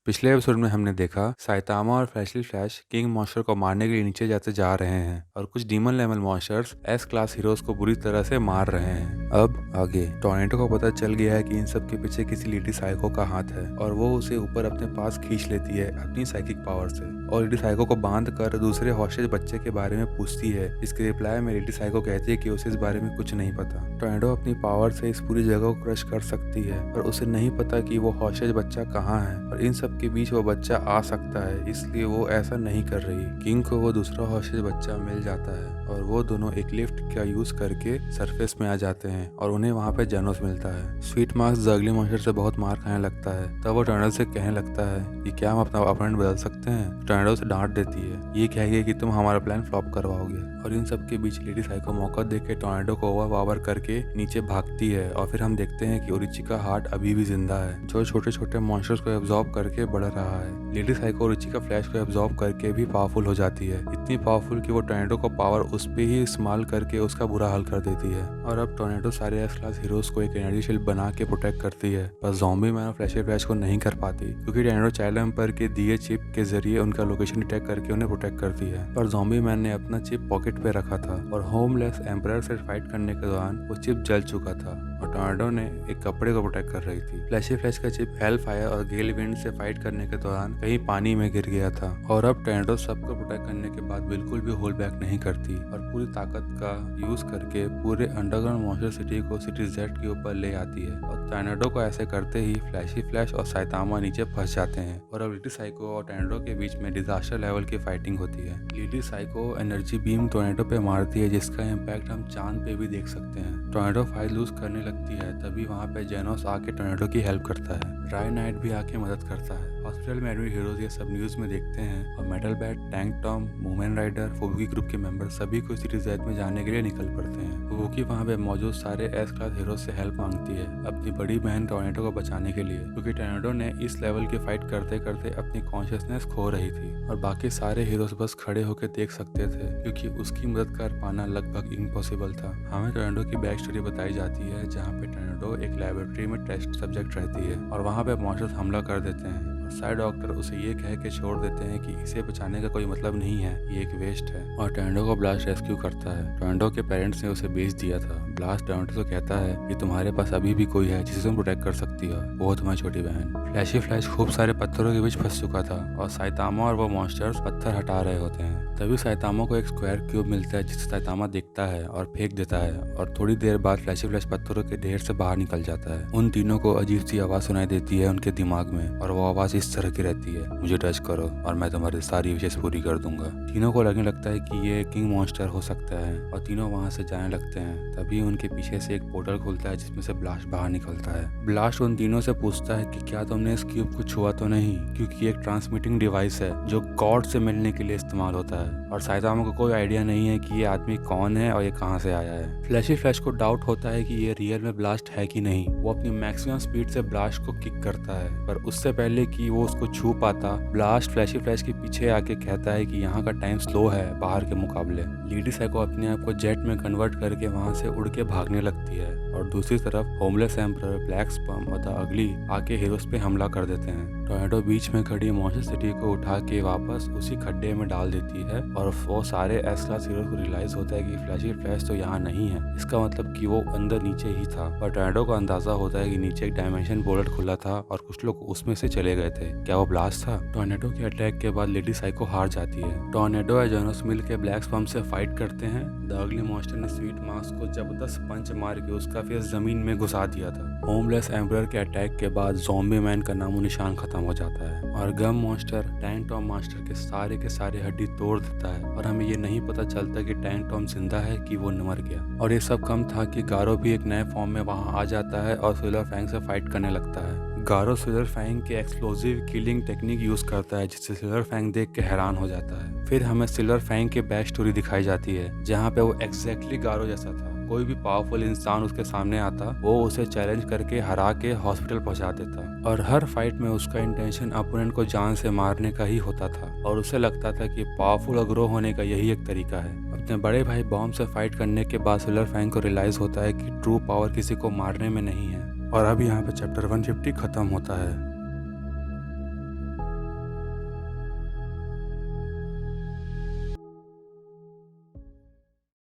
पिछले एपिसोड में हमने देखा साइतामा और फ्लैशी फ्लैश किंग मॉन्स्टर को मारने के लिए नीचे जाते जा रहे हैं और कुछ demon level monsters S class heroes को बुरी तरह से मार रहे हैं। अब आगे टोर्नेडो को पता चल गया है कि इन सब के पीछे किसी लेडी साइको का हाथ है और वो उसे ऊपर अपने पास खींच लेती है अपनी साइकिक पावर से और लेडी साइको को बांध कर दूसरे हॉस्टेज बच्चे के बारे में पूछती है। इसके रिप्लाई में लेडी साइको कहती है कि उसे इस बारे में कुछ नहीं पता। टोर्नेडो अपनी पावर से इस पूरी जगह को क्रश कर सकती है पर उसे नहीं पता कि वो हॉस्टेज बच्चा कहाँ है और इन सब के बीच वो बच्चा आ सकता है, इसलिए वो ऐसा नहीं कर रही। किंग को वो दूसरा हॉस्टेज बच्चा मिल जाता है और वो दोनों एक लिफ्ट का यूज करके सरफेस में आ जाते हैं और उन्हें वहाँ पे जेनोस मिलता है। स्वीट मास्क जगली मॉन्स्टर से बहुत मार खाने लगता है, तब वो टर्नल से कहने लगता है कि क्या हम अपना अपोनेंट बदल सकते हैं। टर्नल से डांट देती है, ये कहेगी कि तुम हमारा प्लान फ्लॉप करवाओगे। और इन सब के बीच लेडी साइको मौका देख के टोर्नेडो को ओवर पावर करके नीचे भागती है और फिर हम देखते हैं कि ओरिची का हार्ट अभी भी जिंदा है जो छोटे छोटे मॉन्स्टर्स को एब्जॉर्ब करके बढ़ रहा है। लेडी साइको ओरिची का फ्लैश को एब्जॉर्ब करके भी पावरफुल हो जाती है, इतनी पावरफुल कि वो टोर्नेडो को पावर उस पे ही इस्तेमाल करके उसका बुरा हाल कर देती है। और अब टोर्नेडो सारे एस क्लास हीरोज को एक एनर्जी शील्ड बना के प्रोटेक्ट करती है, पर ज़ॉम्बी मैन और फ्लैशी फ्लैश को नहीं कर पाती क्योंकि टोर्नेडो चाइल्ड एम्पायर के दिए चिप के जरिए उनका लोकेशन डिटेक्ट करके उन्हें प्रोटेक्ट करती है। पर ज़ॉम्बी मैन ने अपना चिप पॉकेट पे रखा था और होमलेस एम्पायर से फाइट करने के दौरान वो चिप जल चुका था और टोर्नेडो ने एक कपड़े को प्रोटेक्ट कर रही थी। फ्लैशी फ्लैश का चिप हेल फायर और गेल विंड से फाइट करने के दौरान कहीं पानी में गिर गया था और अब टोर्नेडो सबको प्रोटेक्ट करने के बाद बिल्कुल भी होल्ड बैक नहीं करती और पूरी ताकत का यूज करके पूरे अंडरग्राउंड मॉन्स्टर सिटी को सिटी जेड के ऊपर ले आती है। और टोर्नेडो को ऐसे करते ही फ्लैशी फ्लैश और साइतामा नीचे फंस जाते हैं और अब लेडी साइको और टोर्नेडो के बीच में डिजास्टर लेवल की फाइटिंग होती है। Lady psycho energy beam tornado पे मारती है जिसका इम्पैक्ट हम चांद पे भी देख सकते हैं। टोर्नेडो फाइट लूज करने लगती है, तभी वहाँ पे जेनोस आके टोर्नेडो की हेल्प करता है। राय नाइट भी आके मदद करता है। हॉस्पिटल में एडमिट हीरोज ये सब न्यूज में देखते हैं और Metal Bat, Tank Top, Mumen Rider, Fubuki group के मेंबर सभी को सिटी जेड में जाने के लिए निकल पड़ते हैं। फुबुकी वहाँ पे मौजूद सारे एस क्लास हीरोज से हेल्प मांगती है अपनी बड़ी बहन टोर्नेडो को बचाने के लिए क्योंकि टोर्नेडो ने इस लेवल की फाइट करते करते अपनी कॉन्शियसनेस खो रही थी और बाकी सारे हीरोज बस खड़े होकर देख सकते थे क्योंकि उसकी मदद कर पाना लगभग इम्पॉसिबल था। हमें टोर्नेडो की बैक स्टोरी बताई जाती है जहाँ पे टोर्नेडो एक लेबोरेटरी में टेस्ट सब्जेक्ट रहती है और वहाँ पे मॉन्स्टर्स हमला कर देते हैं। साइड डॉक्टर उसे ये कह के छोड़ देते हैं कि इसे बचाने का कोई मतलब नहीं है, ये एक वेस्ट है और टोर्नेडो को ब्लास्ट रेस्क्यू करता है। टोर्नेडो के पेरेंट्स ने उसे बेच दिया था। ब्लास्ट टोर्नेडो से कहता है कि तुम्हारे पास अभी भी कोई है जिसे तुम प्रोटेक्ट कर सकती हो, वो तुम्हारी छोटी बहन। फ्लैशी फ्लैश खूब सारे पत्थरों के बीच फंस चुका था और साइतामा और वो मॉन्स्टर्स पत्थर हटा रहे होते हैं। तभी साइतामा को एक स्क्वायर क्यूब मिलता है जिसे साइतामा देखता है और फेंक देता है और थोड़ी देर बाद फ्लैशी फ्लैश पत्थरों के ढेर से बाहर निकल जाता है। उन तीनों को अजीब सी आवाज सुनाई देती है उनके दिमाग में और वो आवाज इस तरह की रहती है, मुझे टच करो और मैं तुम्हारी सारी विशेष पूरी कर दूंगा। तीनों को लगने लगता है कि ये किंग मॉन्स्टर हो सकता है और तीनों वहां से जाने लगते हैं। तभी उनके पीछे से एक पोर्टल खुलता है जिसमें से ब्लास्ट बाहर निकलता है। ब्लास्ट उन तीनों से पूछता है कि क्या तुमने इस क्यूब को छुआ तो नहीं, क्योंकि एक ट्रांसमिटिंग डिवाइस है जो गॉड से मिलने के लिए इस्तेमाल होता है और साइतामा को कोई आइडिया नहीं है कि ये आदमी कौन है और ये कहाँ से आया है। फ्लैशी फ्लैश को डाउट होता है कि ये रियल में ब्लास्ट है कि नहीं। वो अपनी मैक्सिमम स्पीड से ब्लास्ट को किक करता है पर उससे पहले कि वो उसको छू पाता ब्लास्ट फ्लैशी फ्लैश के पीछे आके कहता है कि यहाँ का टाइम स्लो है बाहर के मुकाबले। लेडी साइको अपने आप को जेट में कन्वर्ट करके वहाँ से उड़ के भागने लगती है और दूसरी तरफ होमलेस एम्परर, ब्लैक स्पर्म और द अगली आके हीरोज पे हमला कर देते हैं। टोर्नेडो बीच में खड़ी मॉन्स्टर सिटी को उठा के वापस उसी खड्डे में डाल देती है और वो सारे एस क्लास हीरोज को रियलाइज होता है कि फ्लैशी फ्लैश तो यहाँ नहीं है, इसका मतलब कि वो अंदर नीचे ही था। पर टोर्नेडो को अंदाजा होता है कि नीचे एक डायमेंशन पोर्टल खुला था और कुछ लोग उसमें से चले गए थे। क्या वो ब्लास्ट था? टोर्नेडो के अटैक के बाद लेडी साइको हार जाती है। टोर्नेडो और जेनोस मिल के ब्लैक स्पर्म से फाइट करते हैं। द अगली मॉन्स्टर ने स्वीट मास्क को जबरदस्त पंच मार के उसका फेस जमीन में घुसा दिया था। होमलेस एम्परर के अटैक के बाद ज़ॉम्बी मैन का नामो निशान खत्म हो जाता है और गम मॉन्स्टर टैंक टॉम मास्टर के सारे हड्डी तोड़ देता है और हमें ये नहीं पता चलता कि टैंक टॉम जिंदा है कि वो मर गया। और ये सब कम था कि गारो भी एक नए फॉर्म में वहाँ आ जाता है और सिल्वर फैंग से फाइट करने लगता है। गारो सिल्वर फैंग के एक्सप्लोजिव किलिंग टेक्निक यूज करता है जिससे सिल्वर फैंग देख के हैरान हो जाता है। फिर हमें सिल्वर फैंग के बैक स्टोरी दिखाई जाती है जहाँ पे वो एग्जैक्टली गारो जैसा था। कोई भी पावरफुल इंसान उसके सामने आता वो उसे चैलेंज करके हरा के हॉस्पिटल पहुंचा देता और हर फाइट में उसका इंटेंशन अपोनेंट को जान से मारने का ही होता था और उसे लगता था कि पावरफुल और ग्रो होने का यही एक तरीका है। अपने बड़े भाई बॉम्ब से फाइट करने के बाद सिल्वर फैंग को रियलाइज होता है कि ट्रू पावर किसी को मारने में नहीं है। और अब यहाँ पे चैप्टर 150 खत्म होता है।